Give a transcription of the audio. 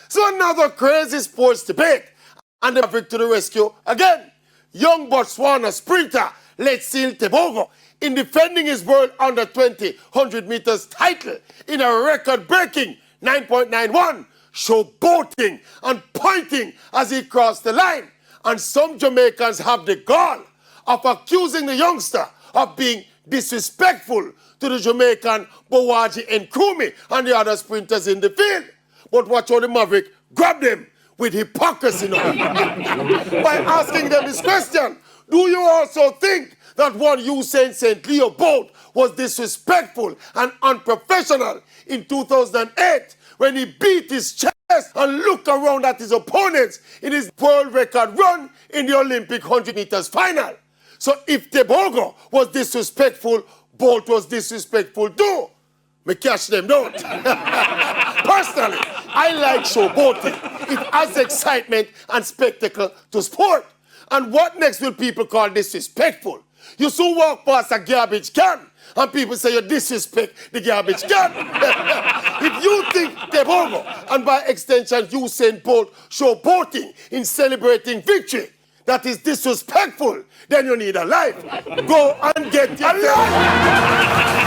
So another crazy sports debate. And the Maverick to the rescue again. Young Botswana sprinter Letsile Tebogo in defending his world under 20 100 meters title in a record-breaking 9.91, showboating and pointing as he crossed the line. And some Jamaicans have the gall of accusing the youngster of being disrespectful to the Jamaican Bowaji and Kumi and the other sprinters in the field. But watch how the Maverick grabbed them with hypocrisy now by asking them this question. Do you also think that one Usain St. Leo boat was disrespectful and unprofessional in 2008 when he beat his chest and looked around at his opponents in his world record run in the Olympic 100 meters final? So if Tebogo was disrespectful, Bolt was disrespectful too. Me catch them, don't. Personally, I like showboating. It adds excitement and spectacle to sport. And what next will people call disrespectful? You soon walk past a garbage can and people say you disrespect the garbage can. If you think Tebogo and by extension Usain Bolt showboating in celebrating victory, that is disrespectful, then you need a life. Go and get your life.